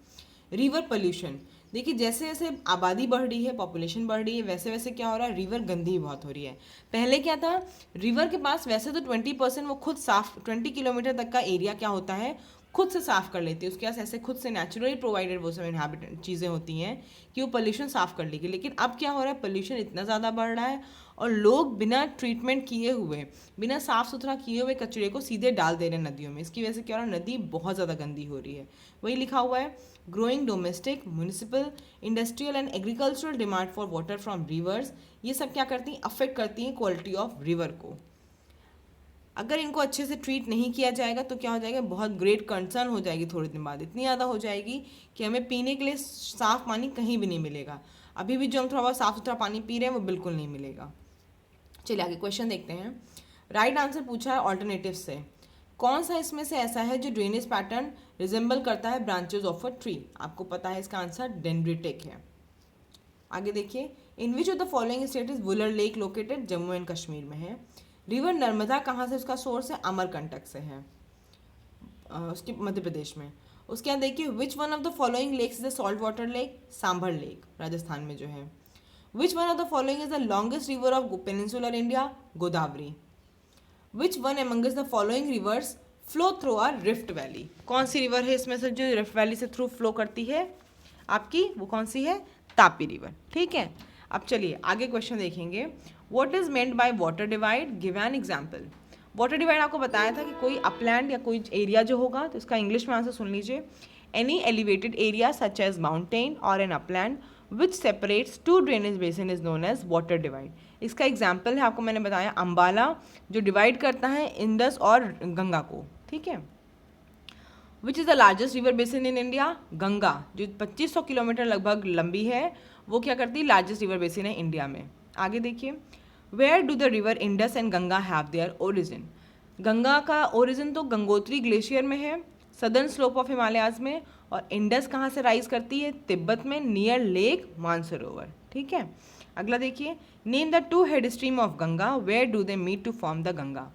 रिवर पोल्यूशन, देखिए जैसे जैसे आबादी बढ़ रही है, पॉपुलेशन बढ़ रही है, वैसे वैसे क्या हो रहा है, रिवर गंदी बहुत हो रही है। पहले क्या था, रिवर के पास वैसे तो 20% वो खुद साफ, 20 किलोमीटर तक का एरिया क्या होता है खुद से साफ़ कर लेती है, उसके पास ऐसे खुद से नेचुरली प्रोवाइडेड वो सब इनहैबिटेंट चीज़ें होती हैं कि वो पोल्यूशन साफ़ कर लेगी। लेकिन अब क्या हो रहा है, पोल्यूशन इतना ज़्यादा बढ़ रहा है और लोग बिना ट्रीटमेंट किए हुए, बिना साफ़ सुथरा किए हुए कचरे को सीधे डाल दे रहे हैं नदियों में। इसकी वजह से क्या हो रहा है, नदी बहुत ज़्यादा गंदी हो रही है। वही लिखा हुआ है, growing domestic, municipal, industrial and agricultural demand for water from reverse, ये सब क्या करती हैं, अफेक्ट करती हैं क्वालिटी ऑफ रिवर को। अगर इनको अच्छे से ट्रीट नहीं किया जाएगा तो क्या हो जाएगा, बहुत ग्रेट कंसर्न हो जाएगी थोड़े दिन बाद, इतनी ज़्यादा हो जाएगी कि हमें पीने के लिए साफ़ पानी कहीं भी नहीं मिलेगा। अभी भी जो हम थोड़ा बहुत साफ़ सुथरा पानी पी रहे हैं वो बिल्कुल नहीं मिलेगा। चलिए आगे क्वेश्चन देखते हैं। राइट आंसर पूछा है ऑल्टरनेटिव से, कौन सा इसमें से ऐसा है जो ड्रेनेज पैटर्न रिजेंबल करता है ब्रांचेज ऑफ अ ट्री। आपको पता है इसका आंसर डेंड्रिटिक है। आगे देखिए, in which of the following state is Wular lake located, Jammu and Kashmir में है। रिवर नर्मदा कहाँ से उसका सोर्स है, अमरकंटक से है, उसके मध्य प्रदेश में। उसके यहाँ देखिए, which one of the following lakes is the salt water lake, Sambhar lake Rajasthan में जो है। Which one of the following is the longest river of peninsular India, Godavari. Which one amongst the following rivers flow through are rift valley, कौन सी river है इसमें से जो rift valley से थ्रू फ्लो करती है आपकी, वो कौन सी है, तापी रिवर, ठीक है। अब चलिए आगे क्वेश्चन देखेंगे। What is meant by water divide, give an example. Water divide आपको बताया था कि कोई अपलैंड या कोई एरिया जो होगा, तो इसका इंग्लिश में आंसर सुन लीजिए। Any elevated area such as mountain और an upland which separates two drainage basin is known as water divide. इसका एग्जाम्पल है, आपको मैंने बताया अम्बाला, जो डिवाइड करता है इंडस और गंगा को, ठीक है। Which is the largest river basin in India, Ganga, जो 2500 किलोमीटर लगभग लंबी है, वो क्या करती है, लार्जेस्ट रिवर बेसिन है इंडिया में। आगे देखिए, where do the river Indus and Ganga have their origin. Ganga का ओरिजिन तो गंगोत्री ग्लेशियर में है, सदर्न स्लोप ऑफ हिमालयाज में, और इंडस कहाँ से राइज करती है, तिब्बत में, नियर लेक मानसरोवर, ठीक है। अगला देखिए, name the two head stream of Ganga, where do they meet to form the Ganga.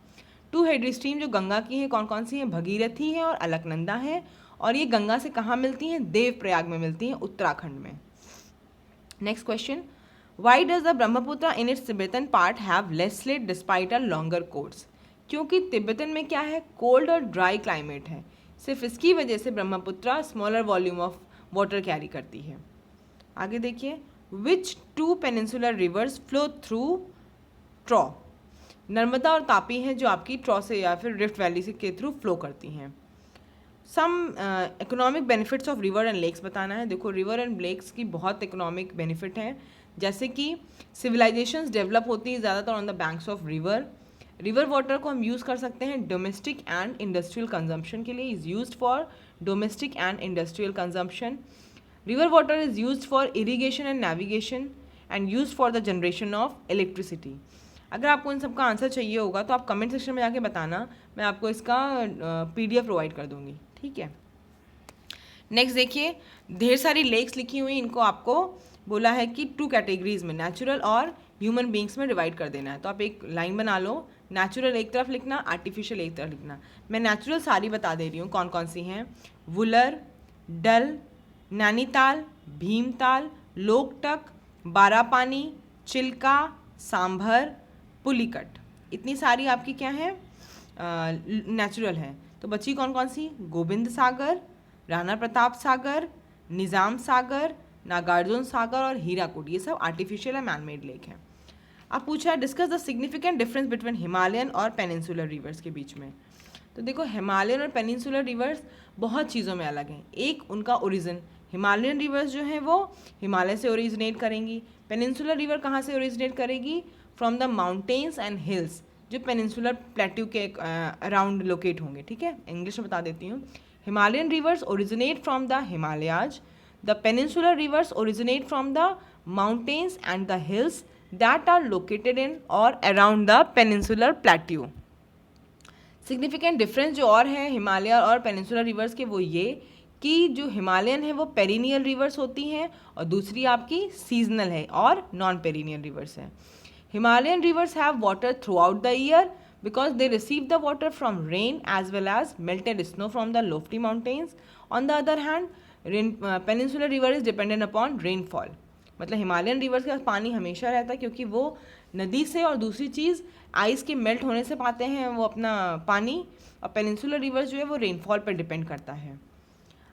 Two head stream जो गंगा की हैं कौन कौन सी हैं, भगीरथी है और अलकनंदा है, और ये गंगा से कहाँ मिलती हैं, देवप्रयाग में मिलती हैं, उत्तराखंड में। Next question, why does the Brahmaputra in its Tibetan part have less slit despite a longer course. क्योंकि तिब्बतन में क्या है, कोल्ड और ड्राई क्लाइमेट है, सिर्फ इसकी वजह से Brahmaputra smaller volume of water carry करती है। आगे देखिए, which two peninsular rivers flow through trough. Narmada और तापी हैं जो आपकी ट्रॉ से या फिर रिफ्ट वैली से के थ्रू फ्लो करती हैं। Some economic benefits of river and lakes बताना है। देखो, रिवर एंड लेक्स की बहुत इकोनॉमिक बेनिफिट हैं, जैसे कि सिविलाइजेशंस डेवलप होती है ज़्यादातर on the banks of river. River water को हम यूज़ कर सकते हैं डोमेस्टिक एंड इंडस्ट्रियल कंजम्पशन के लिए, is used for domestic and industrial consumption. River water is use for irrigation and navigation and use for the generation of electricity. अगर आपको इन सब का आंसर चाहिए होगा तो आप कमेंट सेक्शन में जाके बताना, मैं आपको इसका PDF प्रोवाइड कर दूंगी, ठीक है। नेक्स्ट देखिए, ढेर सारी लेक्स लिखी हुई, इनको आपको बोला है कि 2 कैटेगरीज में, नेचुरल और ह्यूमन बींग्स में डिवाइड कर देना है। तो आप एक लाइन बना लो, नेचुरल एक तरफ लिखना, आर्टिफिशियल एक तरफ लिखना। मैं नेचुरल सारी बता दे रही हूँ कौन कौन सी हैं। वुलर, डल, नैनीताल, भीमताल, लोकटक, बारापानी, चिल्का, सांभर, पुलिकट, इतनी सारी आपकी क्या है, नेचुरल है। तो बची कौन कौन सी, गोविंद सागर, राणा प्रताप सागर, निज़ाम सागर, नागार्जुन सागर और हीराकुड, ये सब आर्टिफिशियल या मैन मेड लेक हैं। अब पूछा है discuss the significant difference between Himalayan और पेनिनसुलर रिवर्स के बीच में। तो देखो, हिमालयन और पेनिनसुलर रिवर्स बहुत चीज़ों में अलग हैं। एक उनका ओरिजिन, हिमालयन रिवर्स जो हैं वो हिमालय से ओरिजिनेट करेंगी, पेनिनसुलर रिवर कहाँ से ओरिजिनेट करेगी, from the mountains and hills जो पेनिनसुलर प्लेट्यू के अराउंड लोकेट होंगे, ठीक है। इंग्लिश में बता देती हूँ, Himalayan reverse originate from the Himalayas, the peninsular reverse originate from the mountains and the hills that are located in or around the peninsular plateau। Significant difference जो और है हिमालय और पेनिनसुलर रिवर्स के, वो ये कि जो हिमालयन है वो पेरिनियल रिवर्स होती हैं और दूसरी आपकी सीजनल है और नॉन पेरिनियल रिवर्स है। Himalayan reverse have water through out the year because they receive the water from rain as well as melted snow from the lofty mountains। On the other hand, peninsular river is dependent upon rainfall। मतलब Himalayan reverse के पास पानी हमेशा रहता है क्योंकि वो नदी से और दूसरी चीज़ आइस के मेल्ट होने से पाते हैं वो अपना पानी, और पेनिनसुलर रिवर्स जो है वो रेनफॉल पर डिपेंड करता है।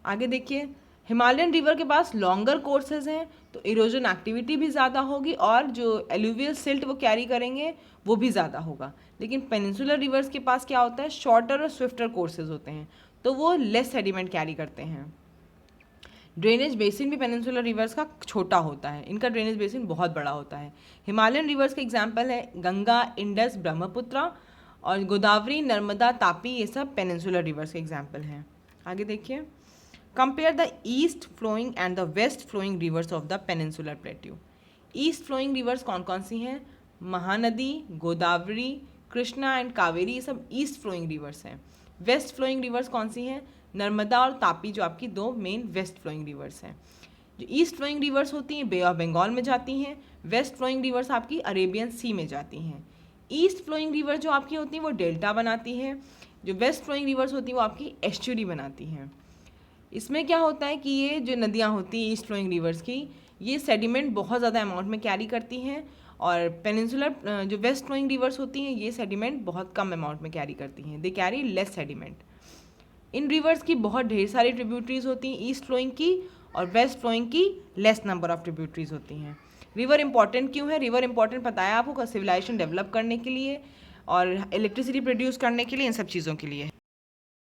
आगे देखिए, हिमालयन रिवर के पास लॉन्गर कोर्सेज हैं तो इरोजन एक्टिविटी भी ज़्यादा होगी और जो एलुवियल सिल्ट वो कैरी करेंगे वो भी ज़्यादा होगा। लेकिन पेनिनसुलर रिवर्स के पास क्या होता है, शॉर्टर और स्विफ्टर कोर्सेज होते हैं तो वो लेस सेडिमेंट कैरी करते हैं। ड्रेनेज बेसिन भी पेनिनसुलर रिवर्स का छोटा होता है, इनका ड्रेनेज बेसिन बहुत बड़ा होता है। हिमालयन रिवर्स के एग्जाम्पल है गंगा, इंडस, ब्रह्मपुत्र और गोदावरी, नर्मदा, तापी, ये सब पेनिनसुलर रिवर्स के एग्जाम्पल हैं। आगे देखिए, compare the east flowing and the west flowing rivers of the peninsular plateau. East flowing rivers कौन कौन सी हैं, महानदी, गोदावरी, कृष्णा एंड कावेरी, ये सब ईस्ट फ्लोइंग रिवर्स हैं। वेस्ट फ्लोइंग रिवर्स कौन सी हैं, नर्मदा और तापी, जो आपकी 2 मेन वेस्ट फ्लोइंग रिवर्स हैं। जो ईस्ट फ्लोइंग रिवर्स होती हैं बे ऑफ बंगाल में जाती हैं, वेस्ट फ्लोइंग रिवर्स आपकी अरेबियन सी में जाती हैं। ईस्ट फ्लोइंग रिवर जो आपकी होती हैं वो डेल्टा बनाती हैं, जो वेस्ट फ्लोइंग रिवर्स होती हैं वो आपकी एस्चुरी बनाती हैं। इसमें क्या होता है कि ये जो नदियाँ होती हैं ईस्ट फ्लोइंग रिवर्स की, ये सेडिमेंट बहुत ज़्यादा अमाउंट में कैरी करती हैं, और पेनिनसुलर जो वेस्ट फ्लोइंग रिवर्स होती हैं ये सेडिमेंट बहुत कम अमाउंट में कैरी करती हैं, they carry less sediment. In reverse की बहुत ढेर सारी ट्रिब्यूटरीज होती हैं ईस्ट फ्लोइंग की, और वेस्ट फ्लोइंग की लेस नंबर ऑफ ट्रिब्यूटरीज होती हैं। रिवर इंपॉर्टेंट क्यों है, रिवर इंपॉर्टेंट बताया आपको सिविलाइजेशन डेवलप करने के लिए और इलेक्ट्रिसिटी प्रोड्यूस करने के लिए, इन सब चीज़ों के लिए।